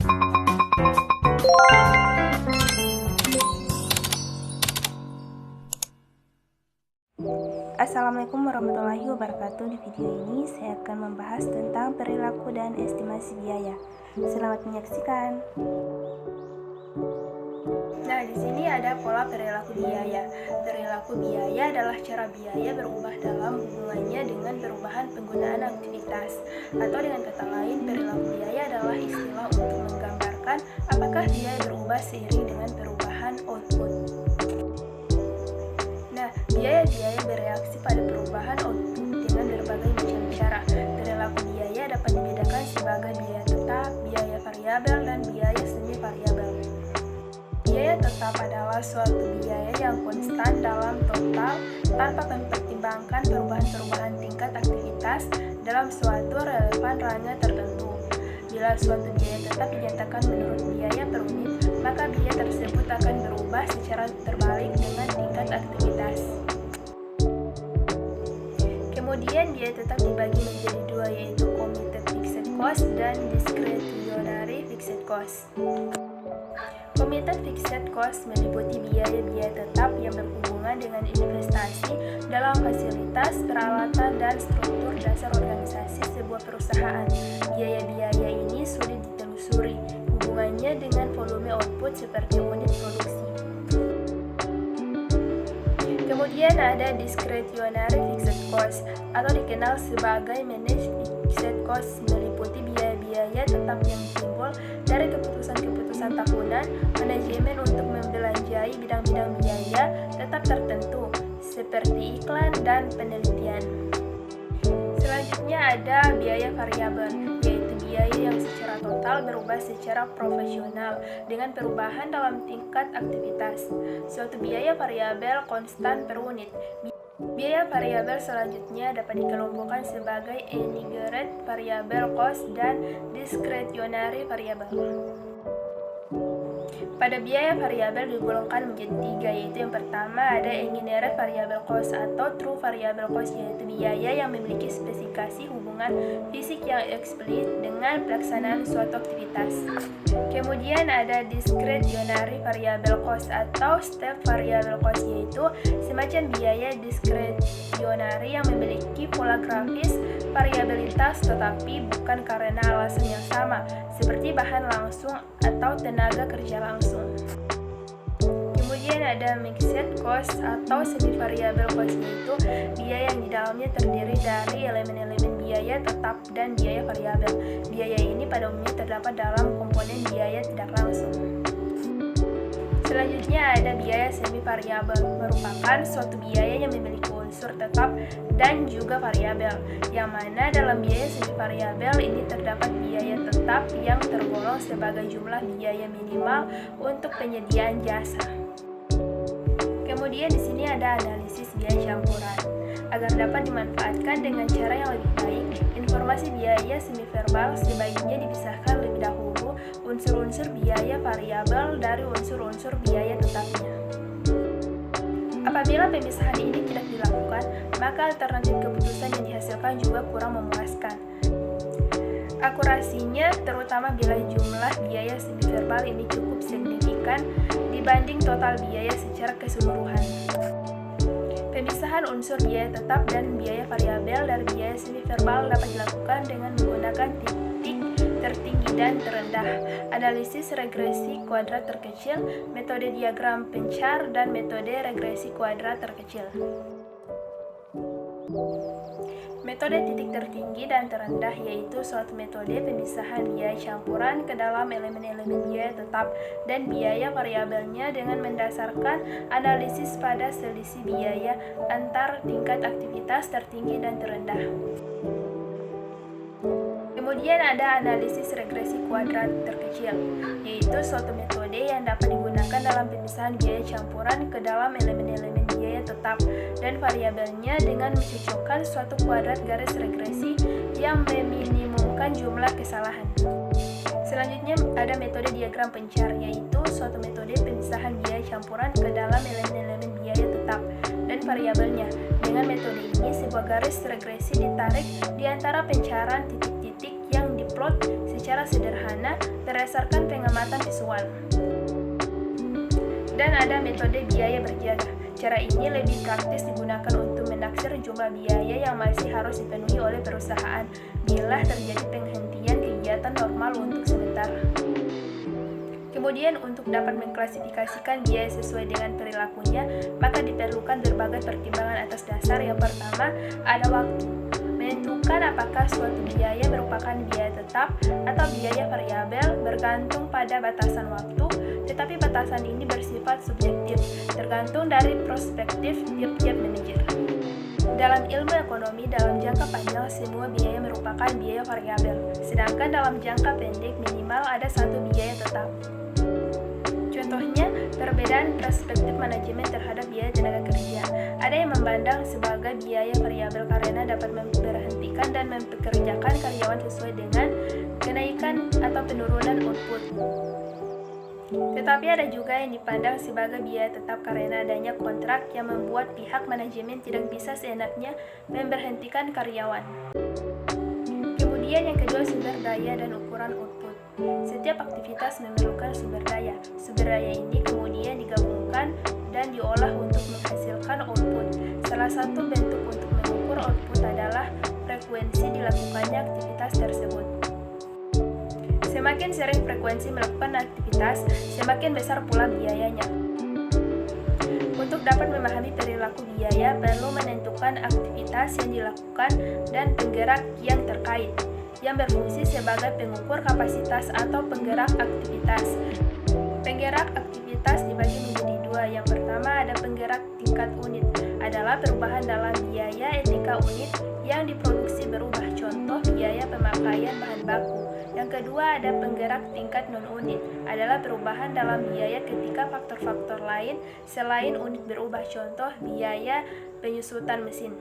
Assalamualaikum warahmatullahi wabarakatuh. Di video ini saya akan membahas tentang perilaku dan estimasi biaya. Selamat menyaksikan. Nah, di sini ada pola perilaku biaya. Perilaku biaya adalah cara biaya berubah dalam hubungannya dengan perubahan penggunaan aktivitas. Atau dengan kata lain, perilaku biaya adalah istilah untuk menggambarkan apakah biaya berubah seiring dengan perubahan output. Nah, biaya bereaksi pada perubahan output dengan berbagai macam cara. Perilaku biaya dapat dibedakan sebagai biaya tetap, biaya variabel, dan biaya semi variabel. Biaya tetap adalah suatu biaya yang konstan dalam total tanpa mempertimbangkan perubahan-perubahan tingkat aktivitas dalam suatu relevan range tertentu. Bila suatu biaya tetap dinyatakan menurut biaya per unit, maka biaya tersebut akan berubah secara terbalik dengan tingkat aktivitas. Kemudian biaya tetap dibagi menjadi dua, yaitu committed fixed cost dan discretionary fixed cost. Committed fixed cost meliputi biaya-biaya tetap yang berhubungan dengan investasi dalam fasilitas, peralatan, dan struktur dasar organisasi sebuah perusahaan. Biaya-biaya ini sulit ditelusuri hubungannya dengan volume output seperti unit produksi. Kemudian ada discretionary fixed cost atau dikenal sebagai managed fixed cost, meliputi biaya-biaya tetap yang timbul dari keputusan-keputusan tahunan manajemen untuk membelanjai bidang-bidang biaya tetap tertentu seperti iklan dan penelitian. Selanjutnya ada biaya variabel, yaitu biaya yang secara total berubah secara proporsional dengan perubahan dalam tingkat aktivitas. Suatu biaya variabel konstan per unit. Biaya variabel selanjutnya dapat dikelompokkan sebagai inherent variable cost dan discretionary variable. Pada biaya variabel digolongkan menjadi tiga, yaitu yang pertama ada inherent variable cost atau true variable cost, yaitu biaya yang memiliki spesifikasi hubungan fisik yang eksplisit dengan pelaksanaan suatu aktivitas. Kemudian ada discretionary variable cost atau step variable cost, yaitu semacam biaya discretionary yang memiliki pola grafis variabilitas tetapi bukan karena alasan yang sama, seperti bahan langsung atau tenaga kerja langsung. Kemudian ada mixed cost atau semi variable cost, yaitu biaya yang di dalamnya terdiri dari elemen-elemen biaya tetap dan biaya variabel. Biaya ini pada umumnya terdapat dalam komponen biaya tidak langsung. Selanjutnya ada biaya semi variabel, merupakan suatu biaya yang memiliki unsur tetap dan juga variabel, yang mana dalam biaya semi variabel ini terdapat biaya tetap yang tergolong sebagai jumlah biaya minimal untuk penyediaan jasa. Kemudian di sini ada analisis biaya campuran. Agar dapat dimanfaatkan dengan cara yang lebih baik, informasi biaya semi verbal sebaiknya dipisahkan lebih dahulu unsur-unsur biaya variabel dari unsur-unsur biaya tetapnya. Apabila pemisahan ini tidak dilakukan, maka alternatif keputusan yang dihasilkan juga kurang memuaskan. Akurasinya, terutama bila jumlah biaya semi verbal ini cukup signifikan dibanding total biaya secara keseluruhan. Pemisahan unsur biaya tetap dan biaya variabel dari biaya semi verbal dapat dilakukan dengan menggunakan titik tertinggi dan terendah, analisis regresi kuadrat terkecil, metode diagram pencar, dan metode regresi kuadrat terkecil. Metode titik tertinggi dan terendah yaitu suatu metode pemisahan biaya campuran ke dalam elemen-elemen biaya tetap dan biaya variabelnya dengan mendasarkan analisis pada selisih biaya antar tingkat aktivitas tertinggi dan terendah. Kemudian ada analisis regresi kuadrat terkecil, yaitu suatu metode yang dapat digunakan dalam pemisahan biaya campuran ke dalam elemen-elemen biaya tetap dan variabelnya dengan mencocokkan suatu kuadrat garis regresi yang meminimumkan jumlah kesalahan. Selanjutnya ada metode diagram pencar, yaitu suatu metode pemisahan biaya campuran ke dalam elemen-elemen biaya tetap dan variabelnya. Dengan metode ini, sebuah garis regresi ditarik di antara pencaran titik-titik yang diplot disorot secara sederhana berdasarkan pengamatan visual. Dan ada metode biaya berjaga. Cara ini lebih praktis digunakan untuk menaksir jumlah biaya yang masih harus dipenuhi oleh perusahaan bila terjadi penghentian kegiatan normal untuk sementara. Kemudian untuk dapat mengklasifikasikan biaya sesuai dengan perilakunya, maka diperlukan berbagai pertimbangan atas dasar. Yang pertama, ada waktu. Menentukan apakah suatu biaya merupakan biaya tetap atau biaya variabel bergantung pada batasan waktu, tetapi batasan ini bersifat subjektif, tergantung dari perspektif tiap-tiap manajer. Dalam ilmu ekonomi, dalam jangka panjang semua biaya merupakan biaya variabel, sedangkan dalam jangka pendek minimal ada satu biaya tetap. Contohnya, perbedaan perspektif manajemen terhadap biaya tenaga kerja. Ada yang memandang sebagai biaya variabel karena dapat memberhentikan dan mempekerjakan karyawan sesuai dengan kenaikan atau penurunan output. Tetapi ada juga yang dipandang sebagai biaya tetap karena adanya kontrak yang membuat pihak manajemen tidak bisa seenaknya memberhentikan karyawan. Kemudian yang kedua, sumber daya dan ukuran output. Setiap aktivitas memerlukan sumber daya. Sumber daya ini kemudian digabungkan dan diolah untuk menghasilkan output. Salah satu bentuk untuk mengukur output adalah frekuensi dilakukannya aktivitas tersebut. Semakin sering frekuensi melakukan aktivitas, semakin besar pula biayanya. Untuk dapat memahami perilaku biaya, perlu menentukan aktivitas yang dilakukan dan penggerak yang terkait, yang berfungsi sebagai pengukur kapasitas atau penggerak aktivitas. Penggerak aktivitas dibagi menjadi dua. Yang pertama ada penggerak tingkat unit, adalah perubahan dalam biaya etika unit yang diproduksi berubah, contoh biaya pemakaian bahan baku. Yang kedua ada penggerak tingkat non-unit, adalah perubahan dalam biaya ketika faktor-faktor lain selain unit berubah, contoh biaya penyusutan mesin.